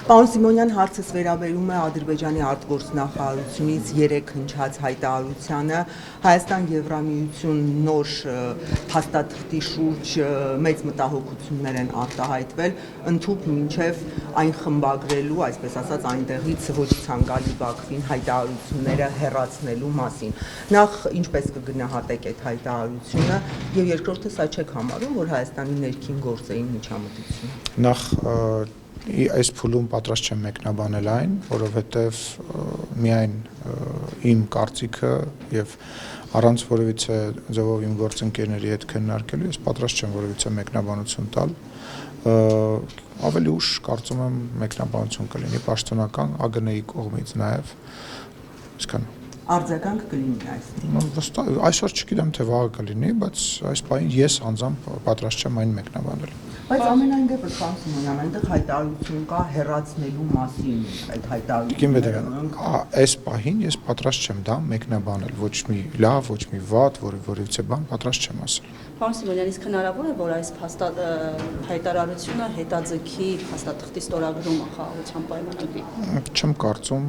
Պարոն Սիմոնյան, հարցս վերաբերում է Ադրբեջանի արտգործնախարարությունից երեկ հնչած հայտարարությանը Հայաստան Եվրամիություն նոր փաստաթղթի շուրջ մեծ մտահոգություններ են արտահայտվել, ընդհուպ մինչև այն խմբագրելու, այսպես ասած, այնտեղից ոչ ցանկալի Բաքվին հայտարարությունները հեռացնելու մասին։ Նախ ինչպես կգնահատեք այդ հայտարարությունը եւ երկրորդը սա չեք համարում, որ Հայաստանի ներքին գործերին միջամտություն։ Նախ այս փուլում պատրաստ չեմ մեկնաբանել այն, որովհետև միայն իմ կարծիքը եւ առանց որևիցե ձևով իմ գործընկերների հետ քննարկելու ես պատրաստ չեմ որևիցե մեկնաբանություն տալ։ Ավելի ուշ կարծում եմ մեկնաբանություն կլինի պաշտոնական ԱԳՆ-ի կողմից նաեւ, այսքան Արձագանք կլինի այստեղ։ Այսօր չգիտեմ թե վաղը կլինի, բայց այս պահին ես անձամբ պատրաստ չեմ այն մեկնաբանել։ Բայց ամենայն դեպս պարոն Սիմոնյան, այնտեղ հայտարարություն կա հեռացնելու մասին այդ հայտարարությունը։ Այս պահին ես պատրաստ չեմ դա մեկնաբանել, ոչ մի լավ, ոչ մի վատ, որևիցե բան պատրաստ չեմ ասել։ Պարոն Սիմոնյան, իսկ հնարավոր է, որ այս հայտարարությունը հետաձգի փաստաթղթի ստորագրումը խաղաղության պայմանագրի։ Չեմ կարծում,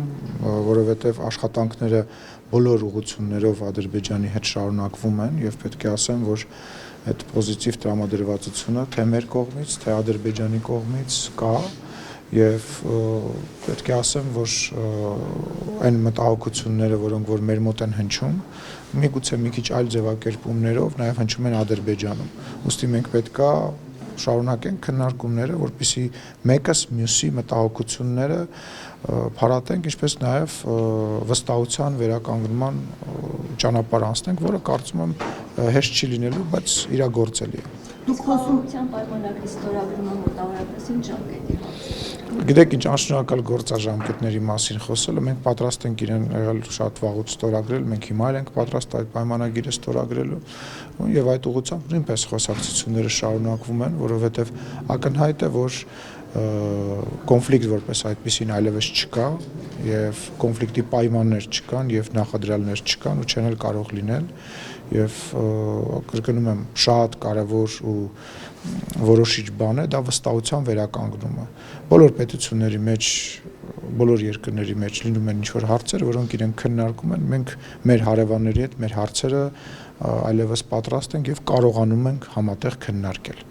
որովհետև աշխատանքները բոլոր ուղղություններով Ադրբեջանի հետ շարունակվում են եւ պետք է ասեմ, որ այդ պոզիտիվ տրամադրվածությունը թե մեր կողմից, թե Ադրբեջանի կողմից կա եւ պետք է ասեմ, որ այն մտահոգությունները, որոնք որ մեր մոտ են հնչում, միգուցե մի քիչ այլ ձևակերպումներով նաեւ հնչում են Ադրբեջանում։ Ուստի մենք պետքա շարունակենք քննարկումները, որպեսզի մեկս մյուսի մտահոգությունները փարատենք, ինչպես նաև վստահության վերականգնման ճանապարհ անցնենք, որը կարծում եմ հեշտ չի լինելու, բայց իրագործելի է։ Դուք խաղաղության պայմանագրի ստորագրումը մոտավորապես ինչ ժամկետի հարց է։ Գիտեք ինչ, անշնորհակալ գործաժամկետների մասին խոսելը, մենք պատրաստ ենք իրեն եղել շատ վաղուց ստորագրել, մենք հիմա ենք պատրաստ այդ պայմանագիրը ստորագրելու եւ այդ ուղղությամբ նույնպես խոսակցությունները շարունակվում են, որովհետեւ ակնհայտ է, որ կոնֆլիկտ որպես այդպեսին այլևս չկա եւ կոնֆլիկտի պայմաններ չկան եւ նախադրյալներ չկան ու չեն էլ կարող լինել եւ կրկնում եմ շատ կարեւոր ու որոշիչ բան է դա վստահության վերականգնումը բոլոր պետությունների մեջ բոլոր երկրների մեջ լինում են ինչ-որ հարցեր, որոնք իրենք քննարկում են, մենք մեր հարևանների հետ մեր հարցերը այլևս պատրաստ ենք եւ կարողանում ենք համատեղ քննարկել։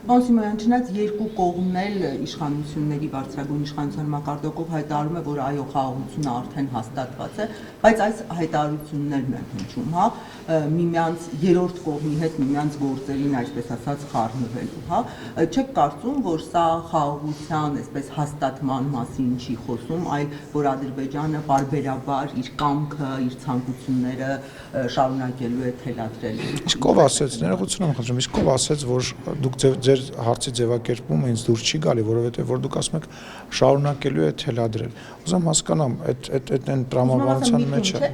Պարոն Սիմոնյան, չնայած երկու կողմն էլ իշխանությունների բարձրագույն իշխանության մակարդակով հայտարարում է, որ այո, խաղաղությունը արդեն հաստատված է, բայց այս հայտարարություններն են հնչում, հա, միմյանց երրորդ կողմի հետ միմյանց գործերին, այսպես ասած, խառնվելու, հա, չեք կարծում, որ սա խաղաղության, այսպես հաստատման մասին չի խոսում, այլ որ Ադրբեջանը պարբերաբար իր կամքը, իր ցանկությունները շարունակելու է թելադրել։ Իսկ ով ասեց, ներողություն եմ խնդրում, իսկ ով ասեց, որ դուք ձեր հարցի ձևակերպումը ինձ դուր չի գալի, որովհետև որ դուք ասում եք շարունակելու է թելադրել։ Ուզում հասկանամ, այդ այն տրամաբանության մեջ է։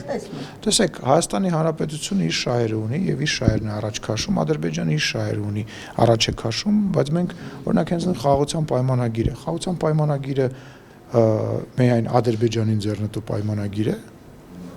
Տեսեք, Հայաստանի Հանրապետությունը իր շահերը ունի եւ իր շահերն է առաջ քաշում, Ադրբեջանը իր շահերը ունի առաջ է քաշում, բայց մենք օրինակ հենց խաղաղության պայմանագիր է։ Խաղաղության պայմանագիրը միայն Ադրբեջանին ձեռնտու պայմանագիր է։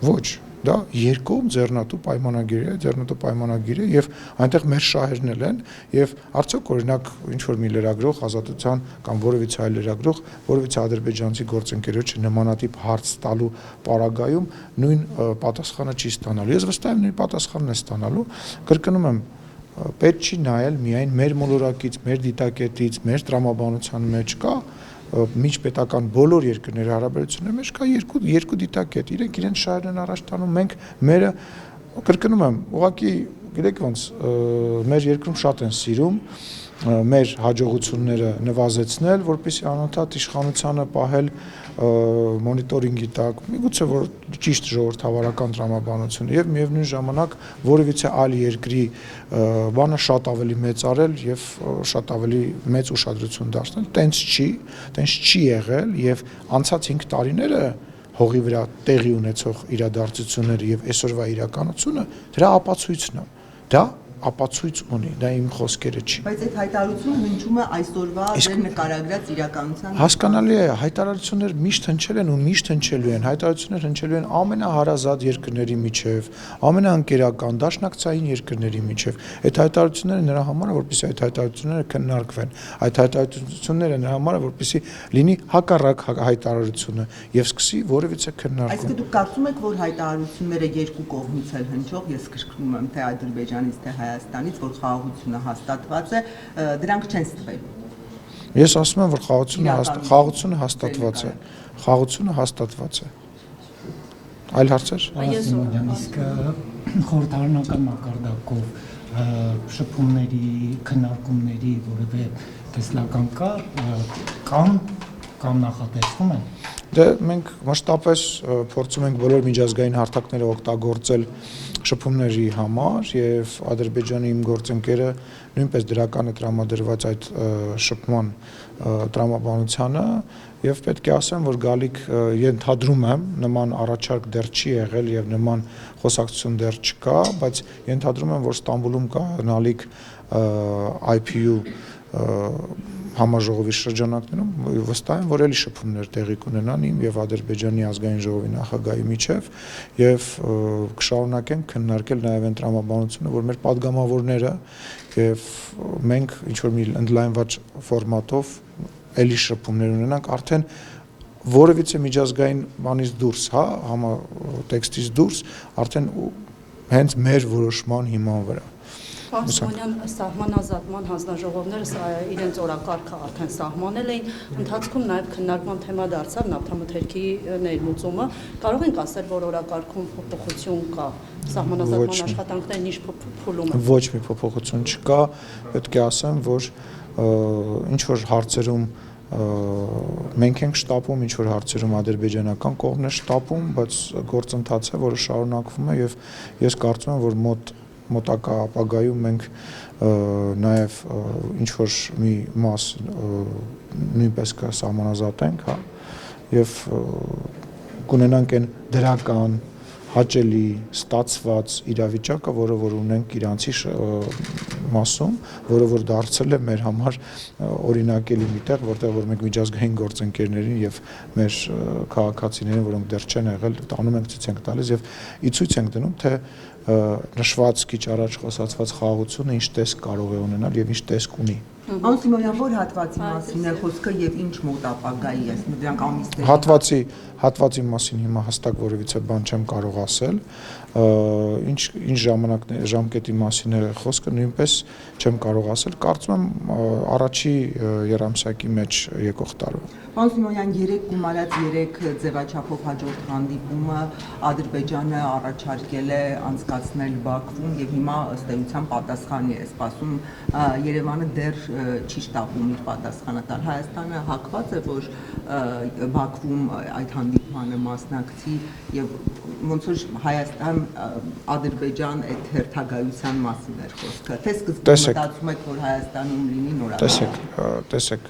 Ոչ, դա երկկողմ ձեռնատու պայմանագիր է եւ այնտեղ մեր շահերն են եւ արդյոք օրինակ ինչ որ մի լրագրող ազատության կամ որևիցե այլ լրագրող որևիցե ադրբեջանցի գործընկերոջ նմանատիպ հարց տալու պարագայում նույն պատասխանը չի ստանալու։ Ես վստահ եմ նույն պատասխանն է ստանալու։ Կրկնում եմ, պետք չի նայել միայն մեր մոլորակից, մեր դիտակետից, մեր տրամաբանության մեջ կա միջպետական բոլոր երկրների հարաբերությունների մեջ կա երկու դիտակետ, իրենք իրենց շահերն են առաջ տանում, մենք մերը կրկնում եմ, ուղղակի գիտեք ոնց մեր երկրում շատ են սիրում մեր հաջողությունները նվազեցնել, որպեսզի անընդհատ իշխանությանը պահել մոնիտորինգի տակ, միգուցե որ ճիշտ ժողովրդավարական տրամաբանություն եւ միևնույն ժամանակ որևիցե այլ երկրի բանը շատ ավելի մեծարել եւ շատ ավելի մեծ ուշադրություն դարձնել, տենց չի եղել եւ անցած 5 տարիները հողի վրա տեղի ունեցող իրադարձությունները եւ այսօրվա իրականությունը դրա ապացույցն է։ Դա ապացույց ունի, դա իմ խոսքերը չի։ Բայց այդ հայտարարությունը հնչում է այսօրվա ձեր նկարագրած իրականության։ Հասկանալի է, հայտարարություններ միշտ հնչել են ու միշտ հնչելու են, հայտարարություններ հնչելու են ամենահարազատ երկրների միջև, ամենաընկերական, դաշնակցային երկրների միջև։ Այդ հայտարարությունները նրա համար է, որպեսզի այդ հայտարարությունները քննարկվեն, այդ հայտարարությունները նրա համար է, որպեսզի լինի հակառակ հայտարարությունը եւ սկսի որևիցե քննարկում։ Այսինքն դուք կարծում եք, որ հայտարարությունները երկու կողմից էլ հնչող, ես կրկնում եմ, թե Ադրբեջանից, թե Հայաստանից, որ խաղաղությունը հաստատված է, դրանք չեն ստվելու։ Ես ասում եմ, որ խաղաղությունը հաստատված է։ Խաղաղությունը հաստատված է։ Այլ հարցեր։ Իսկ խորհրդարանական մակարդակով շփումների, քննարկումների որևէ տեսլական կամ նախատեսվում են։ Դե մենք մասշտաբապես փորձում ենք բոլոր միջազգային հարթակները օգտագործել շփումների համար եւ Ադրբեջանի իմ գործընկերը նույնպես դրական է տրամադրված այդ շփման տրամաբանությանը եւ պետք է ասեմ, որ գալիք ենթադրում եմ նման առաջարկ դեռ չի եղել եւ նման խոսակցություն դեռ չկա, բայց ենթադրում եմ, որ Ստամբուլում կա հնալիք IPU համաժողովի շրջանակներում վստահ եմ, որ էլի շփումներ տեղի կունենան իմ եւ Ադրբեջանի ազգային ժողովի նախագահի միջև եւ կշարունակենք քննարկել նաեւ այն տրամաբանությունը, որ մեր падգամավորները եւ մենք ինչ որ մի ընդլայնված ֆորմատով էլի շփումներ ունենանք արդեն որևիցե միջազգային բանից դուրս, հա, համատեքստից դուրս, արդեն հենց մեր որոշման հիման վրա։ Պարսկոնյան սահմանազատման հանձնաժողովները իրենց օրակարգը արդեն սահմանել էին, ընթացքում նաև քննարկման թեմա դարձավ նավթամթերքի ներմուծումը, կարող ենք ասել, որ օրակարգում փոփոխություն կա, սահմանազատման աշխատանքներն ինչ փուլում են։ Ոչ մի փոփոխություն չկա, պետք է ասեմ, որ ինչ որ հարցերում մենք ենք շտապում, ինչ որ հարցերում ադրբեջանական կողմն է շտապում, բայց գործընթաց է, որը շարունակվում է եւ ես կարծում եմ, որ մոտակա ապագայում մենք նաև ինչ որ մի մաս նույնպես կսահմանազատենք, հա, եւ կունենանք այն դրական հաճելի ստացված իրավիճակը, որը որ ունենք իրանցի մասում, որը որ դարձել է մեր համար օրինակելի մի տեղ, որտեղ որ մենք միջազգային գործընկերներին եւ մեր քաղաքացիներին, որոնք դեռ չեն եղել, տանում ենք ցույց ենք տալիս եւ ի ցույց ենք դնում, թե նշված քիչ առաջ խոսացված խաղաղությունը ինչ տեսք կարող է ունենալ եւ ինչ տեսք ունի։ Պարոն Սիմոնյան, որ հատվածի մասին է խոսքը եւ ինչ մոտ ապագայի է, դրանք ամիսներ։ Հատվածի մասին հիմա հստակ որևիցե բան չեմ կարող ասել, ինչ ժամկետի մասին է խոսքը նույնպես չեմ կարող ասել, կարծում եմ առաջի երամսյակի մեջ եկող տարվա։ Պարոն Սիմոնյան, 3 գումարած 3 ձևաչափով հաջորդ հանդիպումը Ադրբեջանը առաջարկել է անցկացնել Բաքվում եւ հիմա ըստ էության պատասխանի է սպասում, Երևանը դեռ չի շտապում իր պատասխանը տալ։ Հայաստանը հակված է, որ Բաքվում այդ հանդիպմանը մասնակցի եւ ոնց որ Հայաստան Ադրբեջան այդ հերթագայության մասին էր խոսքը։ Թե սկզբում մտածում եք, որ Հայաստանում լինի նորարար։ Տեսեք,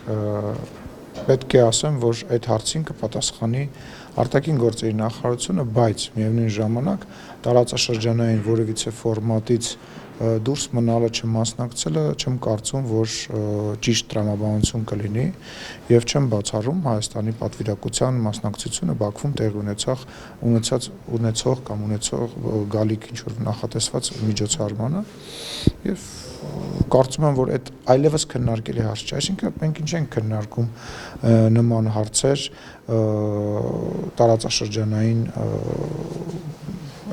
պետք է ասեմ, որ այդ հարցին կպատասխանի արտաքին գործերի նախարարությունը, բայց միևնույն ժամանակ տարածաշրջանային որևիցե ֆորմատից դուրս մնալը չմասնակցելը չեմ կարծում, որ ճիշտ տրամաբանություն կլինի եւ չեմ բացառում Հայաստանի պատվիրակության մասնակցությունը Բաքվում տեղի ունեցող գալիք ինչ որ նախատեսված միջոցառմանը եւ կարծում եմ, որ այդ այլևս քննարկելի հարց չէ, այսինքն մենք ինչ ենք քննարկում նման հարցեր տարածաշրջանային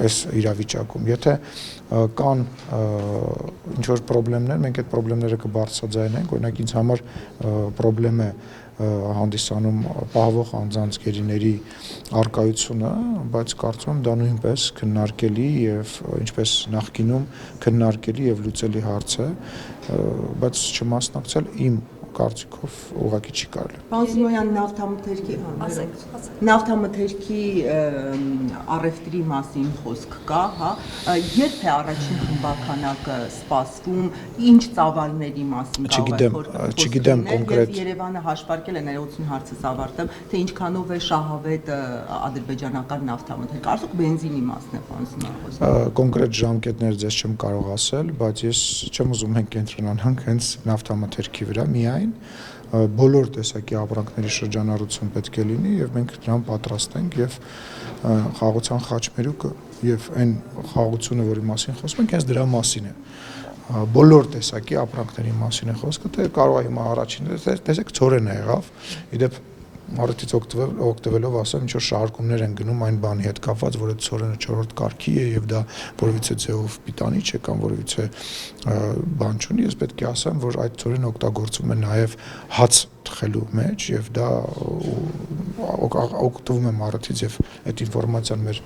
այս իրավիճակում, եթե կան ինչ որ խնդիրներ, մենք այդ խնդիրները կբարձրաձայնենք, օրինակ ինձ համար խնդրեմ է հանդիսանում պահվող անձանց գերիների արկայությունը, բայց կարծում եմ դա նույնպես քննարկելի եւ ինչպես նախկինում քննարկելի եւ լուծելի հարց է, բայց չմասնակցել իմ կարծիքով ուղղակի չի կարելի։ Պարոն Սիմոնյան, նավթամթերքի առևտրի մասին խոսք կա, հա, երբ է առաջին խմբականակը սպասվում, ինչ ծավալների մասին Չգիտեմ կոնկրետ։ Եվ Երևանը հաշվարկել է, ներողություն հարցս ավարտեմ, թե ինչքանով է շահավետ ադրբեջանական նավթամթերքը, արդյոք բենզինի մասն է, պարոն Սիմոնյան, խոսքը։ Կոնկրետ ժամկետներ ձեզ չեմ կարող ասել, բայց ես չեմ ուզում մենք կենտրոնանանք հենց նավթամթերքի վրա միայն, բոլոր տեսակի ապրանքների շրջանառություն պետք է լինի եւ մենք դրան պատրաստ ենք եւ խաղաղության խաչմերուկը եւ այն խաղաղությունը, որի մասին խոսում ենք, հենց դրա մասին է։ Բոլոր տեսակի ապրանքների մասին է խոսքը, թե կարող է հիմա առաջին տեսեք ծորենը եղավ, իդեպ Մարդից օգտվելով ասեմ, ինչ որ շարժումներ են գնում այն բանի հետ կապված, որ այդ ծորենը 4-րդ կարգի է եւ դա որևիցե ձևով պիտանի չէ կամ որևիցե բան չունի, ես պետք է ասեմ, որ այդ ծորենը օգտագործվում է նաեւ հաց թխելու մեջ եւ դա օգտվում է մարդից եւ այդ ինֆորմացիան մեր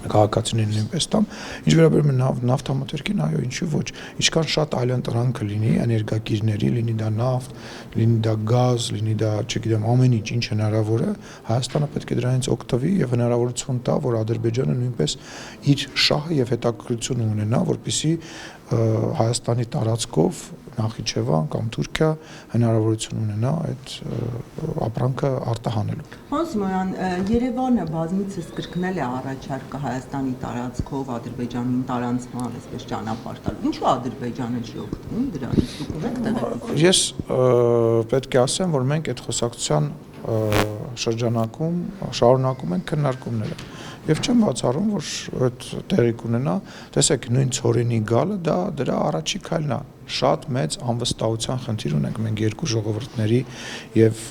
քաղաքացիներին նույնպես տամ, ինչ վերաբերում է նավթամթերքին, այո, ինչու ոչ, ինչքան շատ այլընտրանքը լինի էներգակիրների, լինի դա նավթ, լինի դա գազ, լինի դա, չգիտեմ, ամեն ինչ հնարավոր է, Հայաստանը պետք է դրանից օգտվի եւ հնարավորություն տա, որ Ադրբեջանը նույնպես իր շահը եւ հետաքրքրությունը ունենա, որպեսզի Հայաստանի տարածքով Նախիջևան կամ Թուրքիա հնարավորություն ունենա այդ ապրանքը արտահանելու։ Պարոն Սիմոնյան, Երևանը բազմիցս կրկնել է առաջարկը Հայաստանի տարածքով Ադրբեջանին տարանցման, այսպես ճանապարհ տալու։ Ինչու Ադրբեջանը չի օգտվում դրանից։ Դուք ունեք տեղեկություն։ Ես պետք է ասեմ, որ մենք այդ խոսակցության շրջանակում շարունակում ենք քննարկումները։ Եվ չեմ բացառում, որ այդ տեղի կունենա, տեսեք, նույն ծորենի գալը դա դրա առաջի քայլն է։ Շատ մեծ անվստահության խնդիր ունենք մենք երկու ժողովուրդների եւ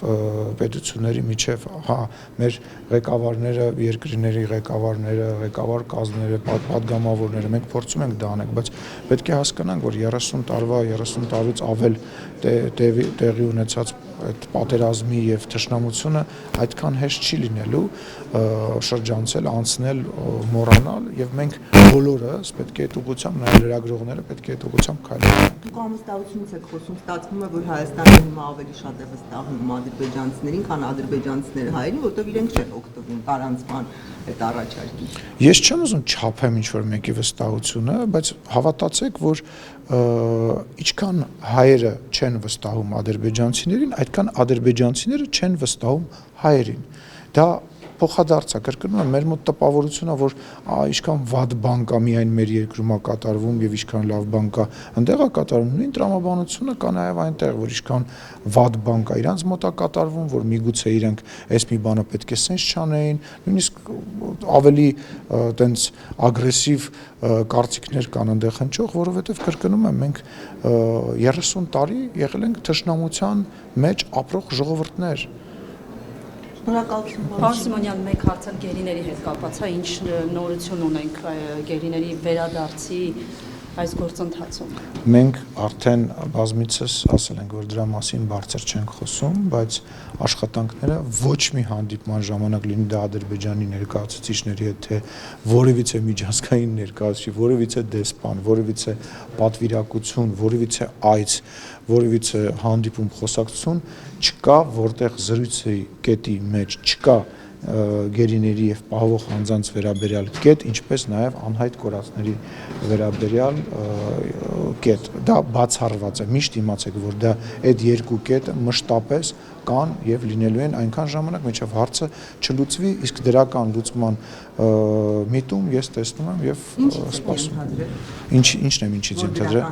պետությունների միջև, հա, մեր ղեկավարները, երկրների ղեկավարները, ղեկավար կազմները, պատգամավորները, մենք փորձում ենք դա անենք, բայց պետք է հասկանանք, որ 30 տարուց ավել տեղի ունեցած այդ պատերազմի եւ թշնամությունը այդքան հեշտ չի լինելու շրջանցել, անցնել, մոռանալ եւ մենք բոլորս պետք է այդ ուղղությամբ նաեւ լրագրողները պետք է այդ ուղղությամբ քայլենք։ Դուք ամստությունից եք խոսում, ստացվում է, որ Հայաստանը հիմա ավելի շատ է վստահում ադրբեջանցիներին, քան ադրբեջանցիները հայերին, որտեղ իրենք չեն օգտվում տարանցման այդ առաջարկից։ Ես չեմ ուզում չափեմ ինչ-որ մեկի վստահությունը, բայց հավատացեք, որ ինչքան հայերը չեն վստահում ադրբեջանցիներին, այդքան ադրբեջանցիները չեն վստահում հայերին։ Դա փոխադարձ է, կրկնում եմ, մեր մոտ տպավորությունն է, որ ինչքան վատ բան կա միայն մեր երկրում է կատարվում եւ ինչքան լավ բան կա այնտեղ է կատարվում, նույն տրամաբանությունը կա նաեւ այնտեղ, որ ինչքան վատ բան կա իրանց մոտ է կատարվում, որ միգուցե իրենք այս մի բանը պետք է սենց չանեին, նույնիսկ ավելի տենց ագրեսիվ կարծիքներ կան այնտեղ հնչող, որովհետեւ կրկնում եմ, մենք 30 տարի եղել ենք թշնամության մեջ ապրող ժողովուրդներ։ Պարոն Սիմոնյան, մեկ հարց էլ գերիների հետ կապված է, ինչ նորություն ունենք գերիների վերադարձի այս գործընթացում։ Մենք արդեն բազմիցս ասել ենք, որ դրա մասին բարձր չենք խոսում, բայց աշխատանքները ոչ մի հանդիպման ժամանակ լինի դա Ադրբեջանի ներկայացուցիչների հետ, թե որևիցե միջազգային ներկայացուցիչ, որևիցե դեսպան, որևիցե պատվիրակություն, որևիցե այց, որևիցե հանդիպում խոսակցություն չկա, որտեղ զրույցի կետի մեջ չկա գերիների եւ պահվող անձանց վերաբերյալ կետ, ինչպես նաեւ անհայտ կորածների վերաբերյալ կետ։ Դա բացառված է, միշտ իմացեք, որ դա այդ երկու կետը մշտապես կան եւ լինելու են այնքան ժամանակ, մինչեւ հարցը չլուծվի, իսկ դրական լուծման միտում ես տեսնում եմ եւ սպասում։ Ինչն եմ ինչից ընդհանրել։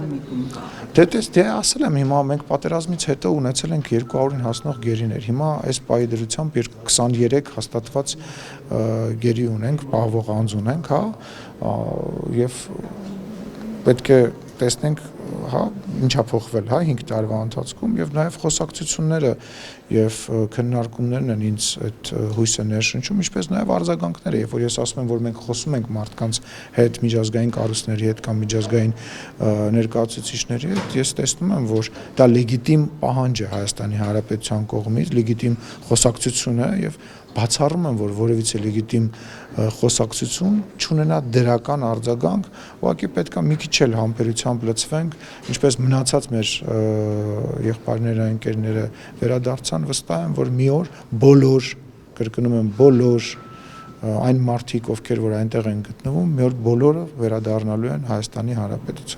Դե ասել եմ, հիմա մենք պատերազմից հետո ունեցել ենք 200-ին հասնող գերիներ։ Հիմա այս պահի դրությամբ 23 հաստատված գերի ունենք, պահվող անձ ունենք, հա, եւ պետք է տեսնենք, հա, ինչա փոխվել, հա, 5 տարվա ընթացքում եւ նաեւ խոսակցությունները եւ քննարկումներն են ինձ այդ հույսը ներշնչում, ինչպես նաեւ արձագանքները, երբ որ ես ասում եմ, որ մենք խոսում ենք մարդկանց հետ, միջազգային կառույցների հետ կամ միջազգային ներկայացուցիչների հետ, ես տեսնում եմ, որ դա լեգիտիմ պահանջ է Հայաստանի Հանրապետության կողմից, լեգիտիմ խոսակցություն է եւ բացառում եմ, որ որևիցե լեգիտիմ խոսակցություն չունենա դրական արձագանք, ուղղակի պետք է մի քիչ էլ համբերությամբ լցվենք, ինչպես մնացած մեր եղբայրները, ընկերները վերադարձան, վստահ եմ, որ մի օր բոլոր, կրկնում եմ, բոլոր այն մարդիկ, ովքեր որ այնտեղ են գտնվում, մի օր բոլորը վերադառնալու են Հայաստանի Հանրապետություն։